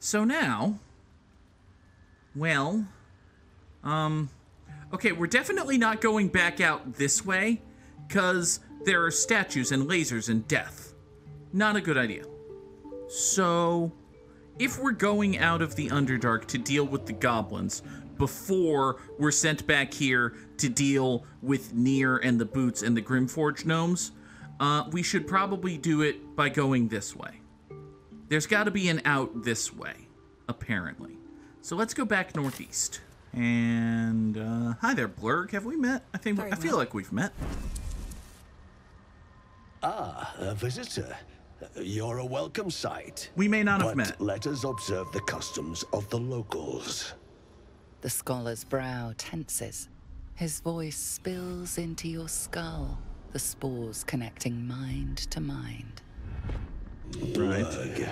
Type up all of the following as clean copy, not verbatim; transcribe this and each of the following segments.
So now, well, okay, we're definitely not going back out this way, because there are statues and lasers and death. Not a good idea. So, if we're going out of the Underdark to deal with the goblins before we're sent back here to deal with Nier and the Boots and the Grimforge gnomes, we should probably do it by going this way. There's got to be an out this way, apparently. So let's go back northeast. And, hi there, Blurg. Have we met? I feel like we've met. Ah, a visitor. You're a welcome sight. We may not have met. But let us observe the customs of the locals. The scholar's brow tenses. His voice spills into your skull, the spores connecting mind to mind. Blurg,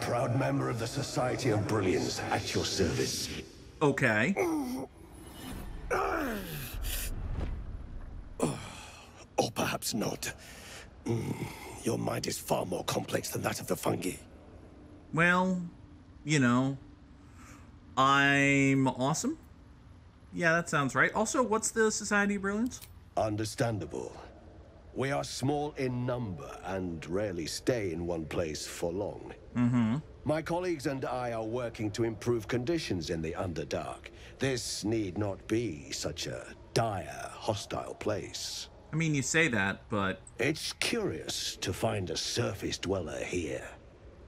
proud member of the Society of Brilliance, at your service. Okay. Or perhaps not. Your mind is far more complex than that of the fungi. Well, you know, I'm awesome. Yeah, that sounds right. Also, what's the Society of Brilliance? Understandable. We are small in number and rarely stay in one place for long. My colleagues and I are working to improve conditions in the Underdark. This need not be such a dire, hostile place. I mean, you say that, but... It's curious to find a surface dweller here.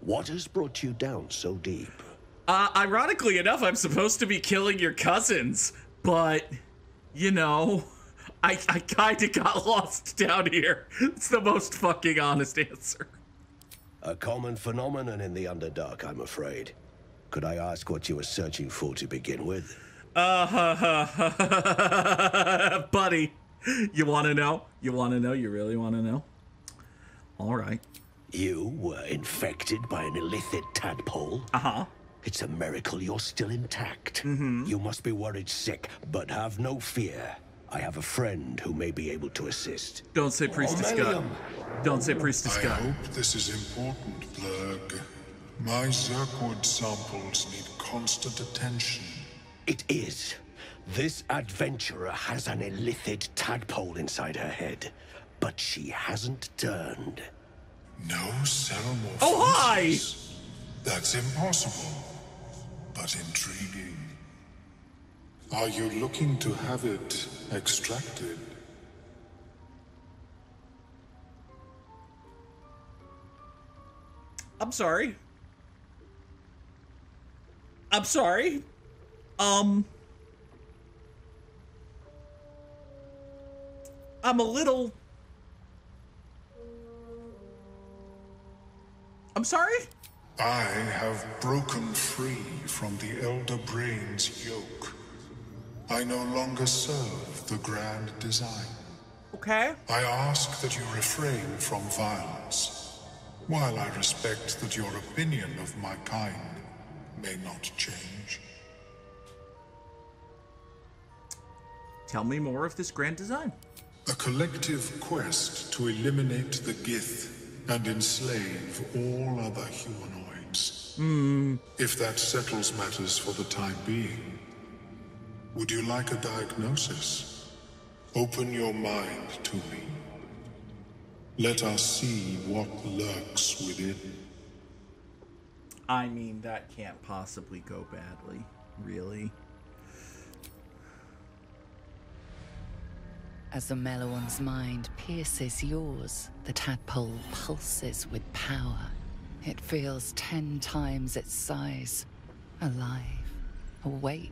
What has brought you down so deep? Ironically enough, I'm supposed to be killing your cousins, but, you know, I kinda got lost down here. It's the most fucking honest answer. A common phenomenon in the Underdark, I'm afraid. Could I ask what you were searching for to begin with? Buddy. You want to know? You want to know? You really want to know? All right. You were infected by an illithid tadpole? Uh-huh. It's a miracle you're still intact. You must be worried sick, but have no fear. I have a friend who may be able to assist. Don't say Priestess Gut. Don't say Priestess I Gut. hope this is important, Blurg. My Zerkwood samples need constant attention. It is. This adventurer has an illithid tadpole inside her head, but she hasn't turned. No cell morphosis. Oh, hi! That's impossible, but intriguing. Are you looking to have it extracted? I'm sorry. I'm sorry. I'm a little... I'm sorry? I have broken free from the Elder Brain's yoke. I no longer serve the grand design. Okay. I ask that you refrain from violence, while I respect that your opinion of my kind may not change. Tell me more of this grand design. A collective quest to eliminate the Gith and enslave all other humanoids. If that settles matters for the time being, would you like a diagnosis? Open your mind to me. Let us see what lurks within. I mean, that can't possibly go badly. Really? As the Meloan's mind pierces yours, the tadpole pulses with power. It feels 10 times its size. Alive, awake,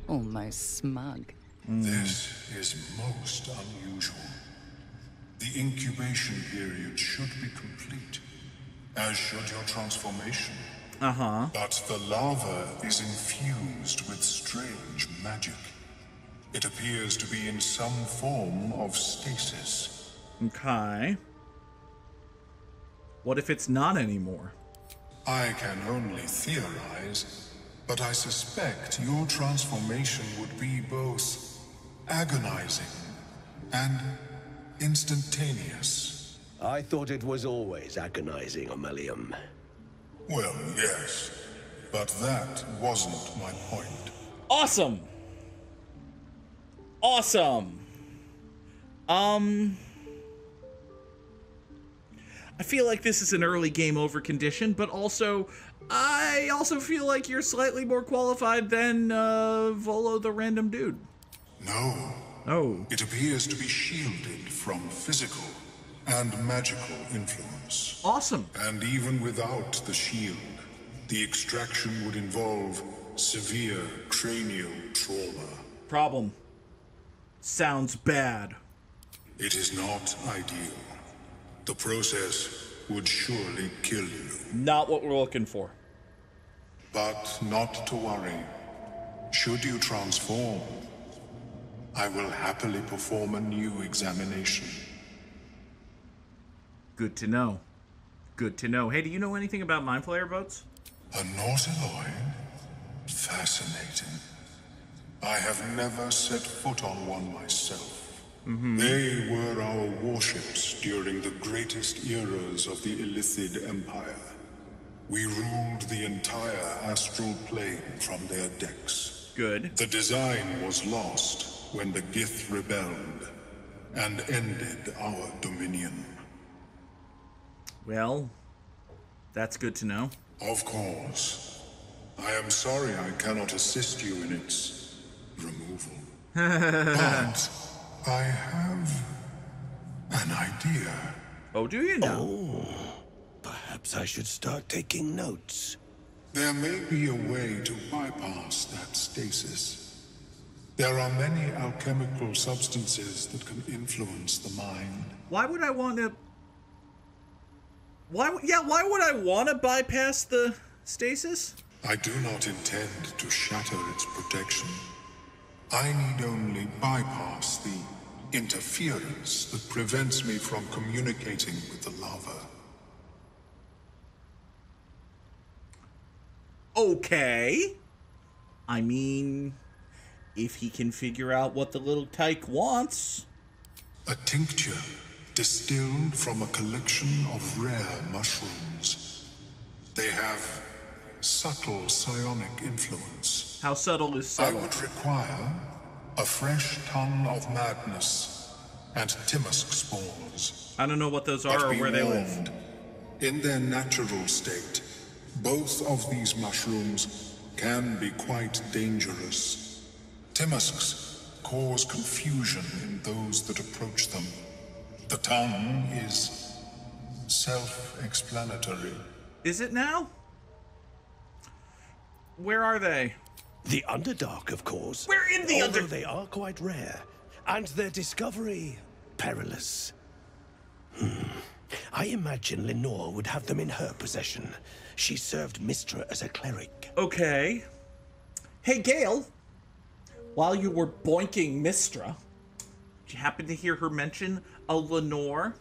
almost smug. This is most unusual. The incubation period should be complete, as should your transformation. Uh-huh. But the larva is infused with strange magic. It appears to be in some form of stasis. Okay. What if it's not anymore? I can only theorize, but I suspect your transformation would be both agonizing and instantaneous. I thought it was always agonizing, Ammelium. Well, yes, But that wasn't my point. Awesome. Awesome. I feel like this is an early game over condition, but also, I also feel like you're slightly more qualified than, Volo the random dude. No. Oh. It appears to be shielded from physical and magical influence. Awesome. And even without the shield, the extraction would involve severe cranial trauma. Problem. Sounds bad. It is not ideal. The process would surely kill you. Not what we're looking for. But not to worry. Should you transform, I will happily perform a new examination. Good to know. Good to know. Hey, do you know anything about Mind Flayer boats? A Nautiloid? Fascinating. I have never set foot on one myself. They were our warships during the greatest eras of the Illithid Empire. We ruled the entire astral plane from their decks. Good. The design was lost when the Gith rebelled and ended our dominion. Well, that's good to know. Of course. I am sorry I cannot assist you in its removal. But I have an idea. Oh, do you know? Oh, perhaps I should start taking notes. There may be a way to bypass that stasis. There are many alchemical substances that can influence the mind. Why would I want to... why would I want to bypass the stasis? I do not intend to shatter its protection. I need only bypass the interference that prevents me from communicating with the lava. Okay. I mean, if he can figure out what the little tyke wants. A tincture distilled from a collection of rare mushrooms. They have subtle psionic influence. How subtle is I subtle? would require a fresh ton of madness and Timusk spores. I don't know what those are But or be where they warned, live. in their natural state, both of these mushrooms can be quite dangerous. Timusks cause confusion in those that approach them. The tongue is self-explanatory. Is it now? Where are they? The Underdark, of course. We're in the Although they are quite rare, and their discovery perilous. I imagine Lenore would have them in her possession. She served Mistra as a cleric. Okay. Hey, Gale. While you were boinking Mistra, did you happen to hear her mention a Lenore?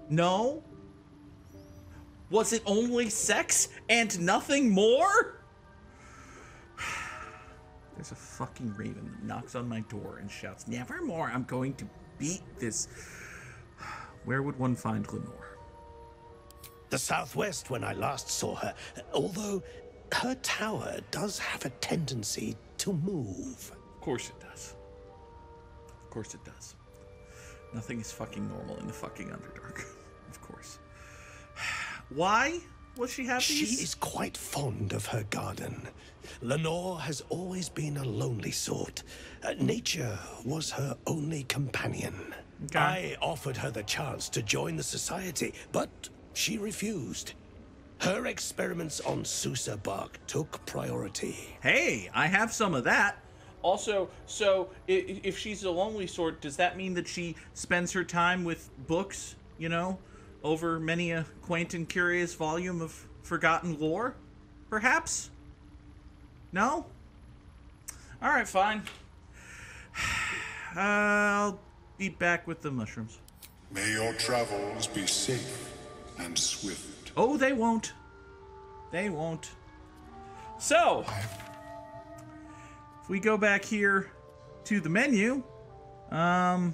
No? Was it only sex and nothing more? There's a fucking raven that knocks on my door and shouts, "Nevermore, I'm going to beat this." Where would one find Lenore? The southwest when I last saw her, although her tower does have a tendency to move. Of course it does. Of course it does. Nothing is fucking normal in the fucking Underdark. Of course. Why was she have She these? is quite fond of her garden. Lenore has always been a lonely sort. Nature was her only companion. Okay. I offered her the chance to join the society, but she refused. Her experiments on Susa bark took priority. Hey, I have some of that. Also, so if she's a lonely sort, does that mean that she spends her time with books, you know, over many a quaint and curious volume of forgotten lore? Perhaps? No? Alright, fine. I'll be back with the mushrooms. May your travels be safe and swift. Oh, they won't. They won't. So, if we go back here to the menu, oh,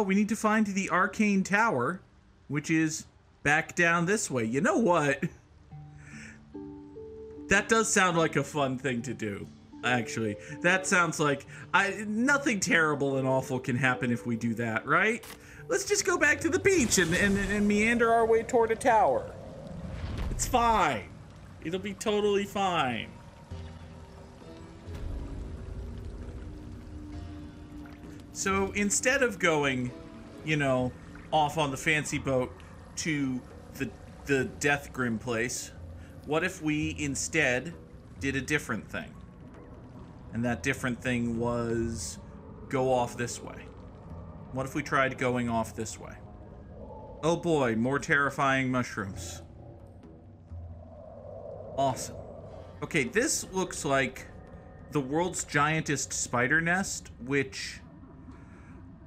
we need to find the Arcane Tower, which is back down this way. You know what? That does sound like a fun thing to do, actually. That sounds like nothing terrible and awful can happen if we do that, right? Let's just go back to the beach and meander our way toward a tower. It's fine. It'll be totally fine. So instead of going, you know, off on the fancy boat to the Death Grim place, what if we instead did a different thing? And that different thing was go off this way. What if we tried going off this way? Oh boy, more terrifying mushrooms. Awesome. Okay, this looks like the world's giantest spider nest, which...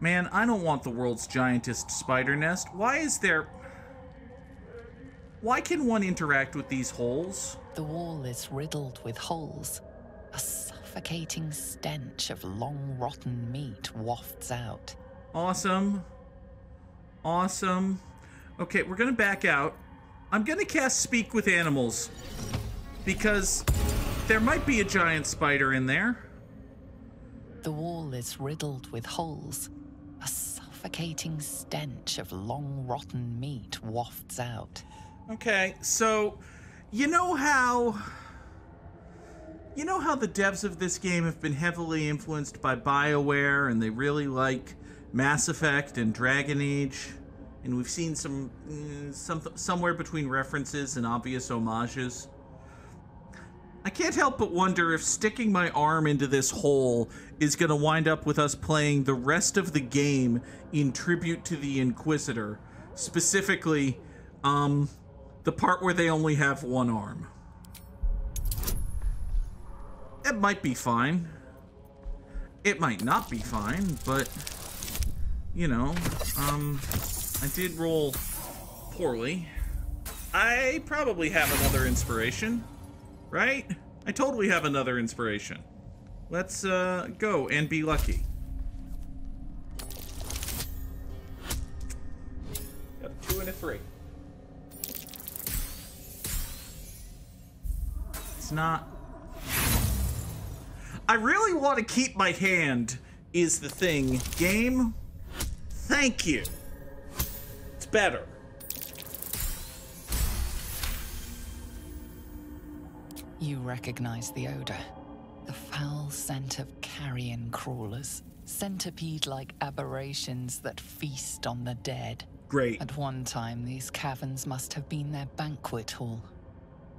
Man, I don't want the world's giantest spider nest. Why can one interact with these holes? The wall is riddled with holes. A suffocating stench of long rotten meat wafts out. Awesome. Awesome. Okay, we're gonna back out. I'm gonna cast Speak with Animals, because there might be a giant spider in there. The wall is riddled with holes. A suffocating stench of long rotten meat wafts out. Okay, so you know how the devs of this game have been heavily influenced by BioWare, and they really like Mass Effect and Dragon Age, and we've seen somewhere between references and obvious homages. I can't help but wonder if sticking my arm into this hole is going to wind up with us playing the rest of the game in tribute to the Inquisitor. Specifically, the part where they only have one arm. It might be fine. It might not be fine, but, you know, I did roll poorly. I probably have another inspiration. Right? I totally have another inspiration. Let's go and be lucky. Got a 2 and a 3. It's not... I really want to keep my hand is the thing. Game, thank you. It's better. You recognize the odor. The foul scent of carrion crawlers. Centipede-like aberrations that feast on the dead. Great. At one time, these caverns must have been their banquet hall.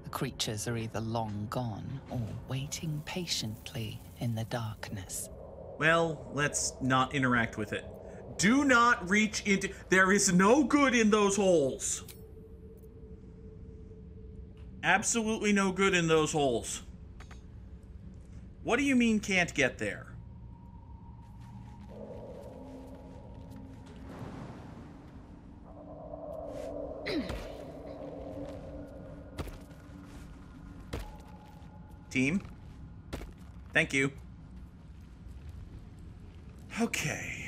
The creatures are either long gone or waiting patiently in the darkness. Well, let's not interact with it. Do not reach into... There is no good in those holes. Absolutely no good in those holes. What do you mean can't get there? Team? Thank you. Okay.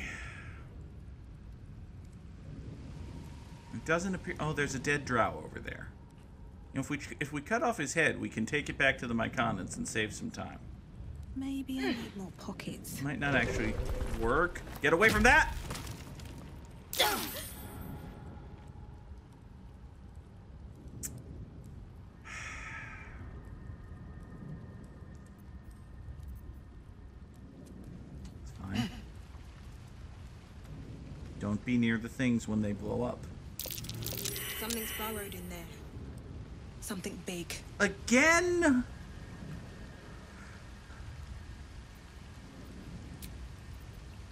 It doesn't appear... Oh, there's a dead drow over there. You know, if we cut off his head, we can take it back to the Myconids and save some time. Maybe I need more pockets. Might not actually work. Get away from that! It's fine. Don't be near the things when they blow up. Something's burrowed in there. Something big. Again?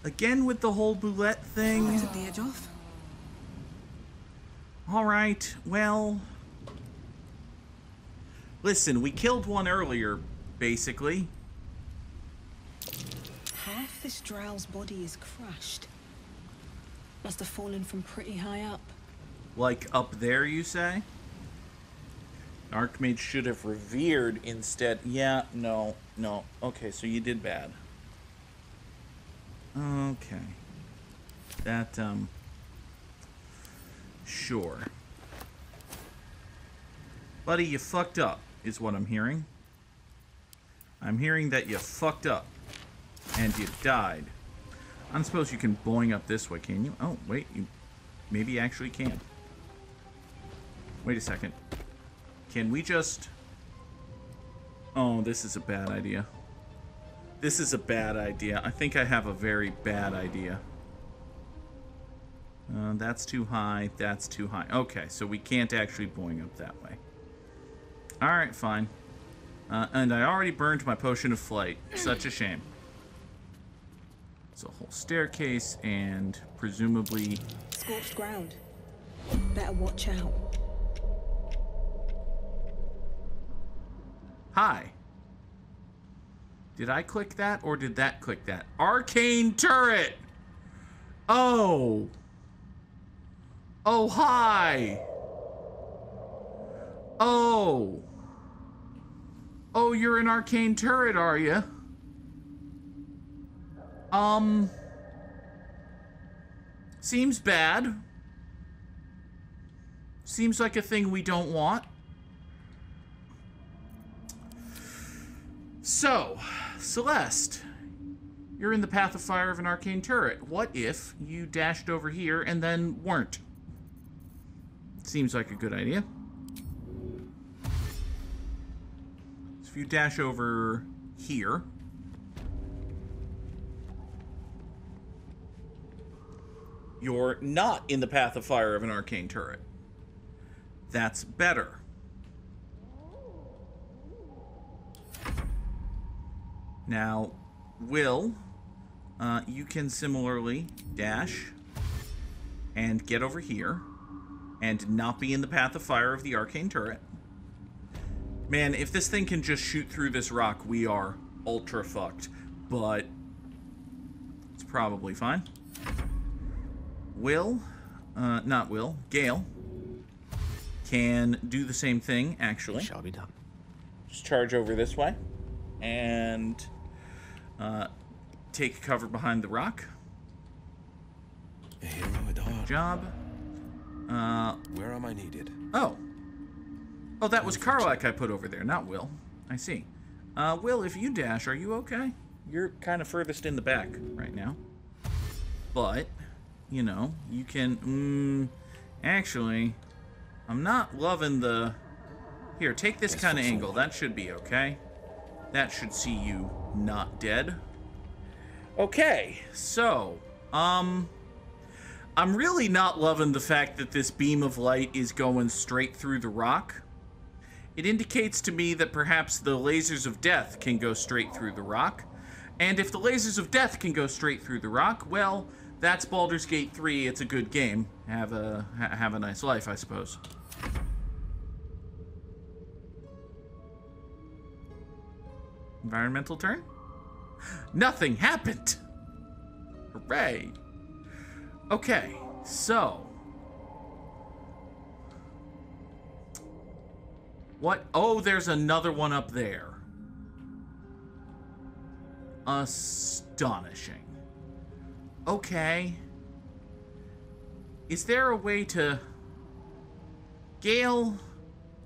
Again with the whole boulette thing? Took the edge off. Alright, well... Listen, we killed one earlier, basically. Half this drow's body is crushed. Must have fallen from pretty high up. Like up there, you say? Archmage should have revered instead. Yeah, no. Okay, so you did bad. Okay. That, sure. Buddy, you fucked up. is what I'm hearing. I'm hearing that you fucked up. And you died. I don't suppose you can boing up this way, can you? Oh, wait. You maybe actually can. Wait a second. Can we just... Oh, this is a bad idea. This is a bad idea. I think I have a very bad idea. That's too high. That's too high. Okay, so we can't actually boing up that way. Alright, fine. And I already burned my potion of flight. Such a shame. It's a whole staircase and presumably... Scorched ground. Better watch out. Hi. Did I click that or did that click that? Arcane turret! Oh. Oh, hi. Oh. Oh, you're an arcane turret, are you? Seems bad. Seems like a thing we don't want. So, Celeste, you're in the path of fire of an arcane turret. What if you dashed over here and then weren't? Seems like a good idea. So if you dash over here... You're not in the path of fire of an arcane turret. That's better. Now, Will, you can similarly dash and get over here and not be in the path of fire of the arcane turret. Man, if this thing can just shoot through this rock, we are ultra fucked. But it's probably fine. Will, not Will, Gale, can do the same thing, actually. Shall be done. Just charge over this way and take cover behind the rock. A hero at heart. Good job. Where am I needed? Oh, that was Karlak I put over there, not Will. I see. Will, if you dash, are you okay? You're kind of furthest in the back right now. But... You know, you can, actually, I'm not loving the, here, take this kind of angle, that should be okay. That should see you not dead. Okay, so, I'm really not loving the fact that this beam of light is going straight through the rock. It indicates to me that perhaps the lasers of death can go straight through the rock. And if the lasers of death can go straight through the rock, well... That's Baldur's Gate 3. It's a good game. Have a nice life, I suppose. Environmental turn? Nothing happened! Hooray! Okay, so... What? Oh, there's another one up there. Astonishing. Okay. Is there a way to... Gale,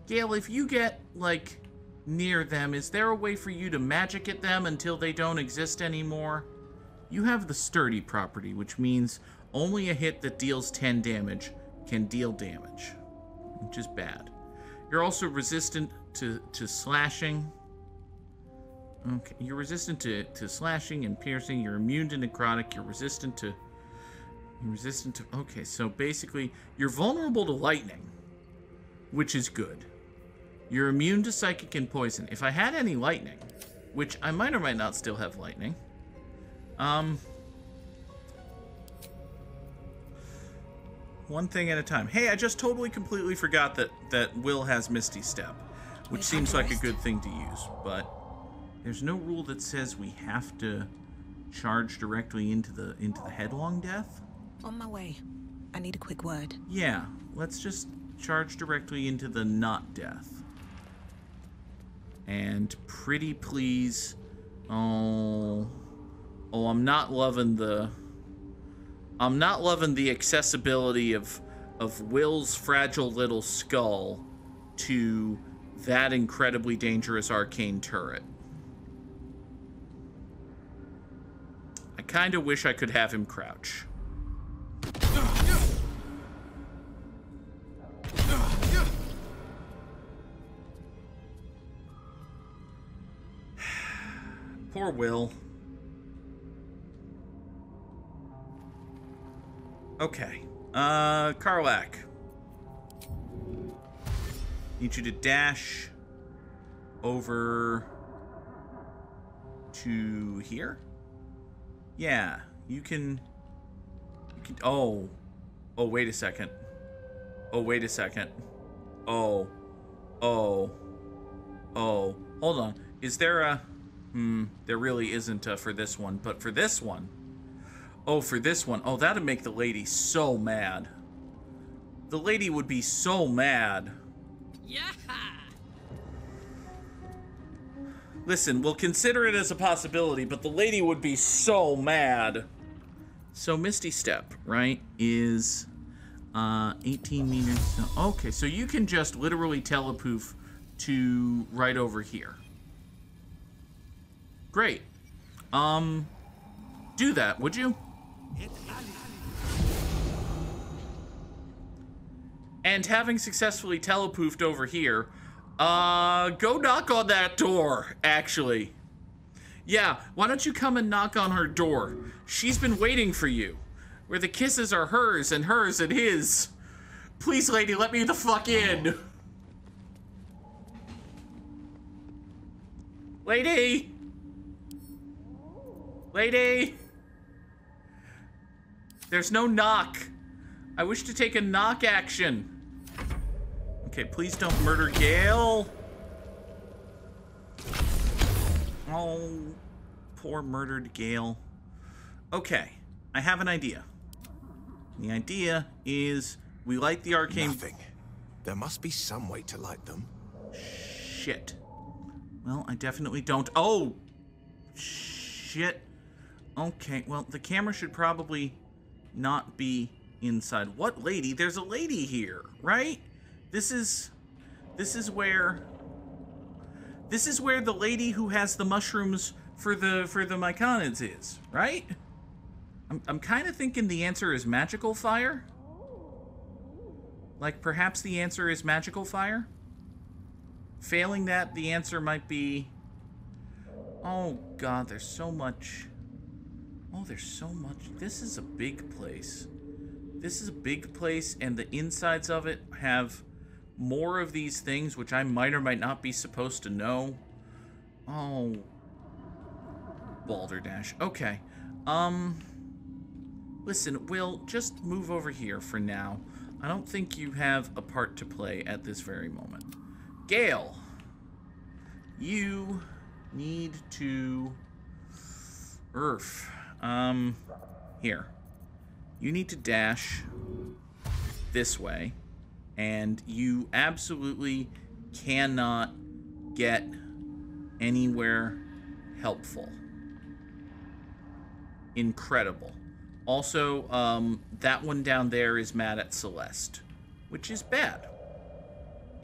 if you get, like, near them, is there a way for you to magic at them until they don't exist anymore? You have the sturdy property, which means only a hit that deals 10 damage can deal damage, which is bad. You're also resistant to slashing. Okay, you're resistant to slashing and piercing. You're immune to necrotic. You're resistant to... Okay, so basically, you're vulnerable to lightning, which is good. You're immune to psychic and poison. If I had any lightning, which I might or might not still have lightning, one thing at a time. Hey, I just totally completely forgot that Will has Misty Step, which seems like a good thing to use, but... There's no rule that says we have to charge directly into the headlong death. On my way. I need a quick word. Yeah, let's just charge directly into the not death. And pretty please. Oh, I'm not loving the accessibility of Will's fragile little skull to that incredibly dangerous arcane turret. I kind of wish I could have him crouch. Poor Will. Okay. Karlak. Need you to dash over to here? Yeah, you can... Oh, wait a second. Oh, wait a second. Oh. Hold on. Is there a... there really isn't for this one, but for this one... Oh, for this one. Oh, that'd make the lady so mad. The lady would be so mad. Yeah. Listen, we'll consider it as a possibility, but the lady would be so mad. So Misty Step, right, is 18 meters. Okay, so you can just literally telepoof to right over here. Great. Do that, would you? And having successfully telepoofed over here, go knock on that door, actually. Yeah, why don't you come and knock on her door? She's been waiting for you. Where the kisses are hers and his. Please, lady, let me the fuck in. Lady! Lady! There's no knock. I wish to take a knock action. Okay, please don't murder Gale. Oh, poor murdered Gale. Okay, I have an idea. The idea is we light the arcane... Nothing. There must be some way to light them. Shit. Well, I definitely don't... Oh! Shit. Okay, well, the camera should probably not be inside. What lady? There's a lady here, right? This is where the lady who has the mushrooms for the myconids is, right? I'm kind of thinking the answer is magical fire. Like perhaps the answer is magical fire. Failing that, the answer might be... Oh god, there's so much. Oh, there's so much. This is a big place. This is a big place, and the insides of it have more of these things, which I might or might not be supposed to know. Oh. Balderdash. Okay. Listen, Will, just move over here for now. I don't think you have a part to play at this very moment. Gale, you need to... Here. You need to dash this way, and you absolutely cannot get anywhere helpful. Incredible. Also, that one down there is mad at Celeste, which is bad.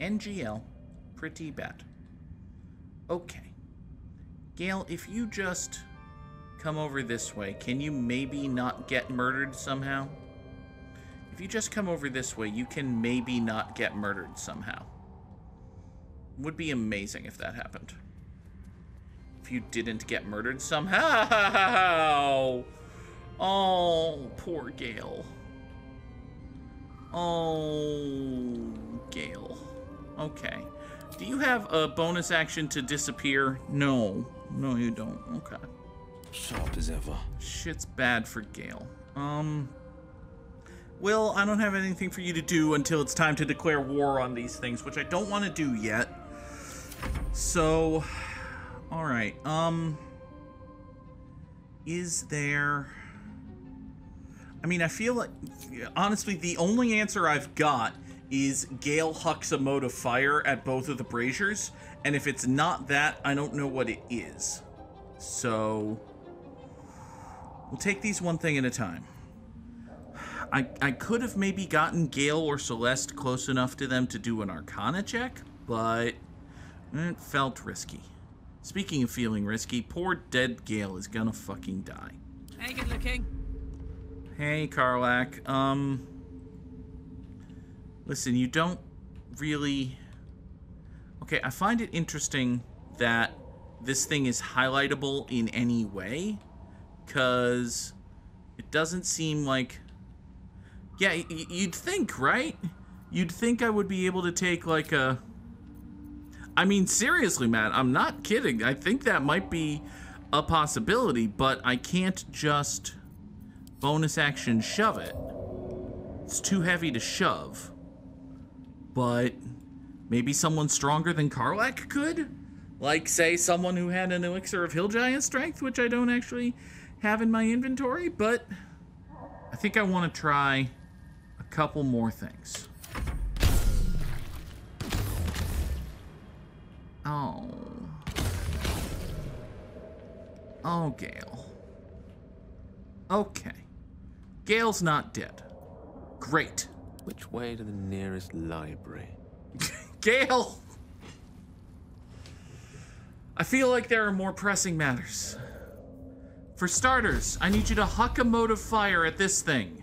NGL, pretty bad. Okay. Gale, if you just come over this way, can you maybe not get murdered somehow? If you just come over this way, you can maybe not get murdered somehow. Would be amazing if that happened. If you didn't get murdered somehow. Oh, poor Gale. Oh, Gale. Okay. Do you have a bonus action to disappear? No. No, you don't. Okay. Sharp as ever. Shit's bad for Gale. Will, I don't have anything for you to do until it's time to declare war on these things, which I don't want to do yet. So, alright, is there... I mean, I feel like, honestly, the only answer I've got is Gale hucks a mode of fire at both of the braziers, and if it's not that, I don't know what it is. So, we'll take these one thing at a time. I could have maybe gotten Gale or Celeste close enough to them to do an Arcana check, but It felt risky. Speaking of feeling risky, poor dead Gale is gonna fucking die. Hey, good looking. Hey, Karlak. Listen, you don't really... Okay, I find it interesting that this thing is highlightable in any way, because it doesn't seem like... Yeah, you'd think, right? You'd think I would be able to take, like, a... I mean, seriously, Matt, I'm not kidding. I think that might be a possibility, but I can't just bonus action shove it. It's too heavy to shove. But maybe someone stronger than Karlak could? Like, say, someone who had an elixir of hill giant strength, which I don't actually have in my inventory, but I think I want to try a couple more things. Oh. Oh, Gale. Okay. Gale's not dead. Great. Which way to the nearest library? Gale! I feel like there are more pressing matters. For starters, I need you to huck a mote of fire at this thing.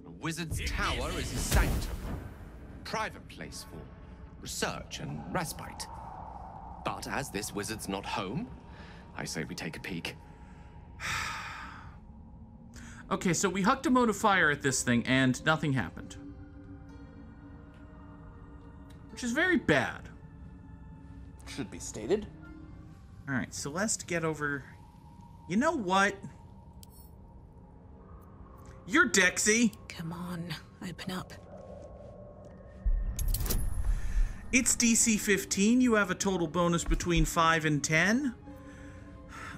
A wizard's tower is a sanctum. Private place for research and respite. But as this wizard's not home, I say we take a peek. Okay, so we hucked a mote of fire at this thing and nothing happened. Which is very bad. Should be stated. Alright, Celeste, get over... You know what? You're Dexy. Come on, open up. It's DC 15. You have a total bonus between 5 and 10.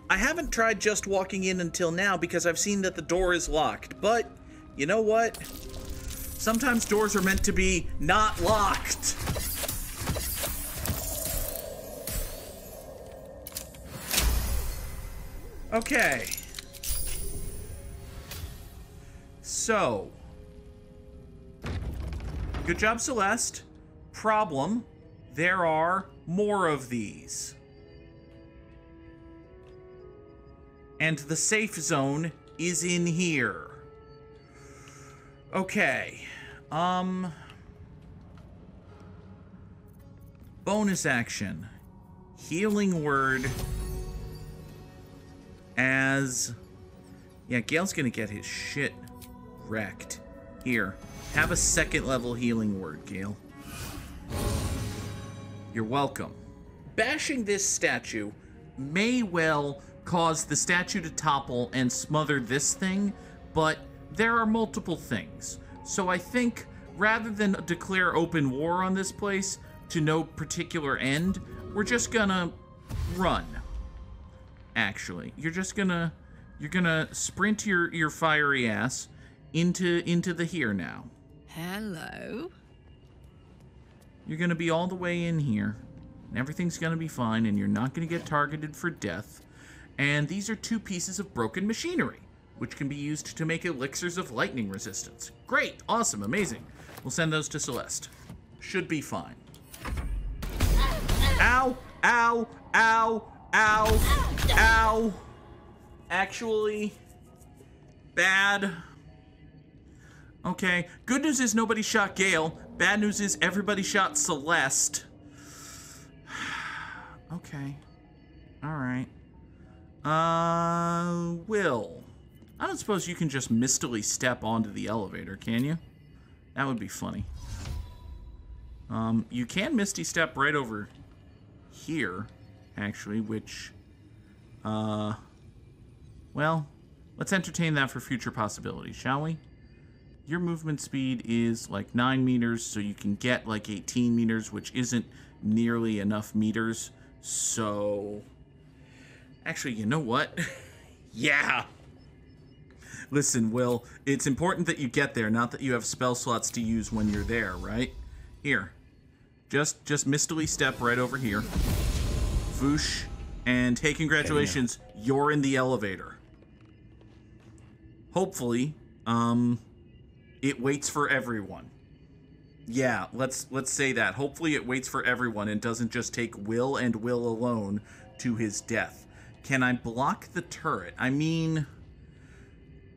I haven't tried just walking in until now because I've seen that the door is locked. But, you know what? Sometimes doors are meant to be not locked. Okay. So. Good job, Celeste. Problem, there are more of these. And the safe zone is in here. Okay. Bonus action. Healing word. As... Yeah, Gale's gonna get his shit wrecked. Here. Have a second level healing word, Gale. You're welcome. Bashing this statue may well cause the statue to topple and smother this thing, but there are multiple things. So I think rather than declare open war on this place to no particular end, we're just gonna run. Actually, you're gonna sprint your fiery ass into the here now. Hello. You're gonna be all the way in here, and everything's gonna be fine, and you're not gonna get targeted for death. And these are 2 pieces of broken machinery, which can be used to make elixirs of lightning resistance. Great, awesome, amazing. We'll send those to Celeste. Should be fine. Ow, ow, ow, ow, ow. Actually, bad. Okay, good news is nobody shot Gale. Bad news is everybody shot Celeste. Okay. Alright. Will. I don't suppose you can just mistily step onto the elevator, can you? That would be funny. You can Misty Step right over here, actually, which, well, let's entertain that for future possibilities, shall we? Your movement speed is like 9 meters, so you can get like 18 meters, which isn't nearly enough meters. So, actually, you know what? Yeah. Listen, Will, it's important that you get there, not that you have spell slots to use when you're there, right? Here. Just mistily step right over here. Voosh. And hey, congratulations, you're in the elevator. Hopefully, it waits for everyone. Yeah, let's say that. Hopefully it waits for everyone and doesn't just take Will and Will alone to his death. Can I block the turret? I mean,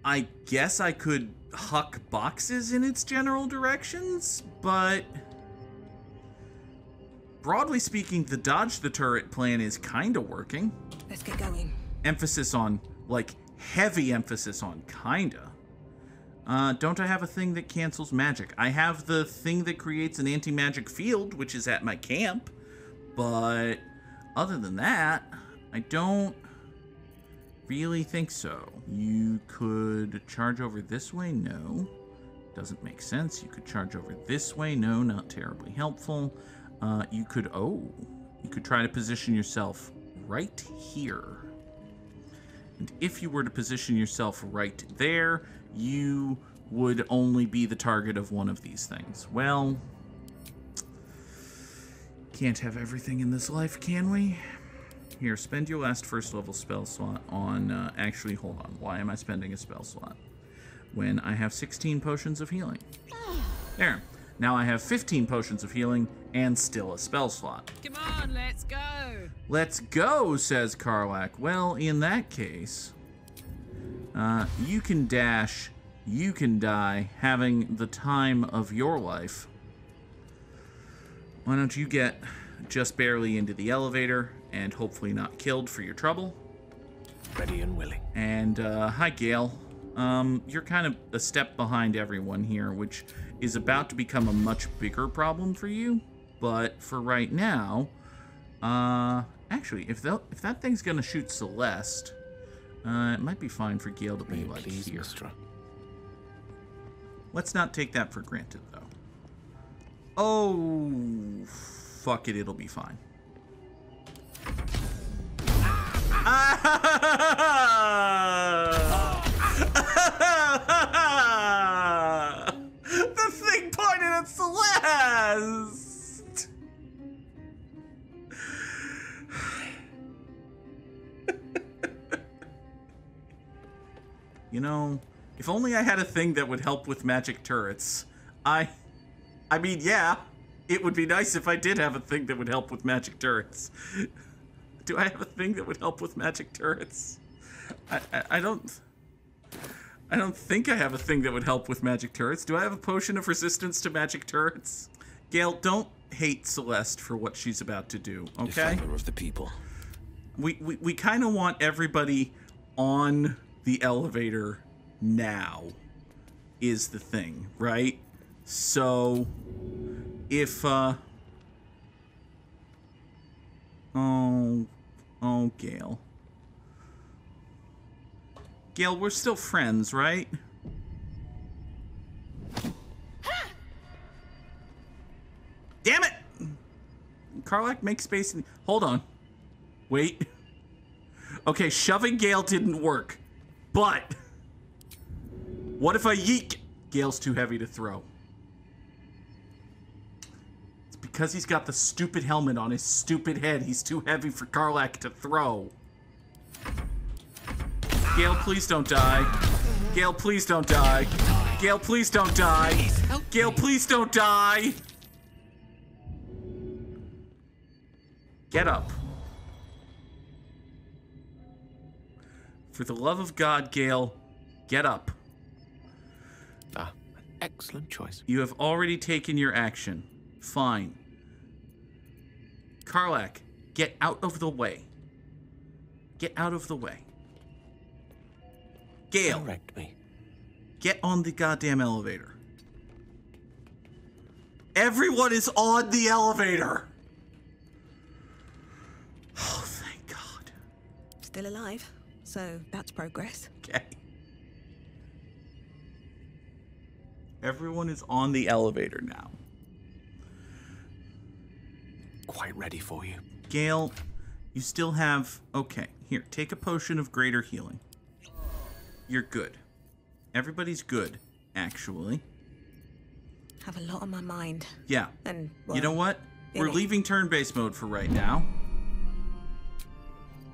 I guess I could huck boxes in its general directions, but broadly speaking, the dodge the turret plan is kind of working. Let's get going. Emphasis on, like, heavy emphasis on kinda. Don't I have a thing that cancels magic? I have the thing that creates an anti-magic field, which is at my camp, but other than that, I don't really think so. You could charge over this way? No. Doesn't make sense. You could charge over this way? No, not terribly helpful. You could try to position yourself right here. And if you were to position yourself right there, you would only be the target of one of these things. Well, can't have everything in this life, can we? Here, spend your last first level spell slot on, actually, hold on. Why am I spending a spell slot when I have 16 potions of healing? There. Now I have 15 potions of healing and still a spell slot. Come on, let's go. Let's go, says Karlach. Well, in that case, you can dash, you can die, having the time of your life. Why don't you get just barely into the elevator and hopefully not killed for your trouble? Ready and willing. And, hi, Gale. You're kind of a step behind everyone here, which is about to become a much bigger problem for you. But for right now, actually, if that thing's gonna shoot Celeste, it might be fine for Gale to be like here. Mistra. Let's not take that for granted, though. Oh, fuck it, it'll be fine. The thing pointed at Celeste! You know, if only I had a thing that would help with magic turrets. I mean, yeah, it would be nice if I did have a thing that would help with magic turrets. Do I have a thing that would help with magic turrets? I don't think I have a thing that would help with magic turrets. Do I have a potion of resistance to magic turrets? Gale, don't hate Celeste for what she's about to do, okay? Defender of the people. We kind of want everybody on the elevator now is the thing, right? So if oh Gale. Gale, we're still friends, right? Damn it! Karlach, make space and hold on. Wait. Okay, shoving Gale didn't work. But what if I yeet? Gale's too heavy to throw. It's because he's got the stupid helmet on his stupid head. He's too heavy for Karlach to throw. Gale, please don't die. Gale, please don't die. Gale, please don't die. Gale, please don't die. Get up. For the love of God, Gale, get up. Ah, an excellent choice. You have already taken your action. Fine. Karlach, get out of the way. Get out of the way. Gale, Direct me. get on the goddamn elevator. Everyone is on the elevator. Oh, thank God. Still alive, so that's progress. Okay. Everyone is on the elevator now. Quite ready for you. Gale, you still have... Okay, here, take a potion of greater healing. You're good. Everybody's good, actually. Have a lot on my mind. Yeah. And, well, you know what? We're leaving turn-based mode for right now.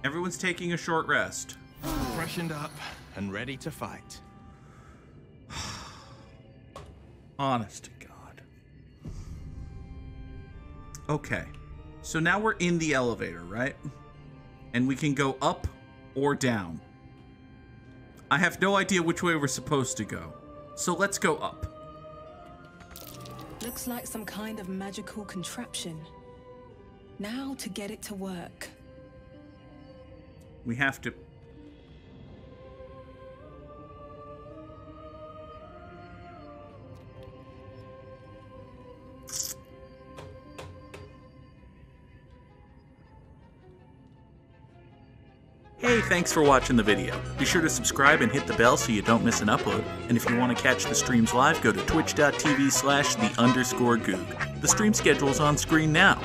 Everyone's taking a short rest. Freshened up and ready to fight. Honest to God. Okay. So now we're in the elevator, right? And we can go up or down. I have no idea which way we're supposed to go. So let's go up. Looks like some kind of magical contraption. Now to get it to work. We have to... Hey, thanks for watching the video. Be sure to subscribe and hit the bell so you don't miss an upload. And if you want to catch the streams live, go to twitch.tv/the_Goog. The stream schedule's on screen now.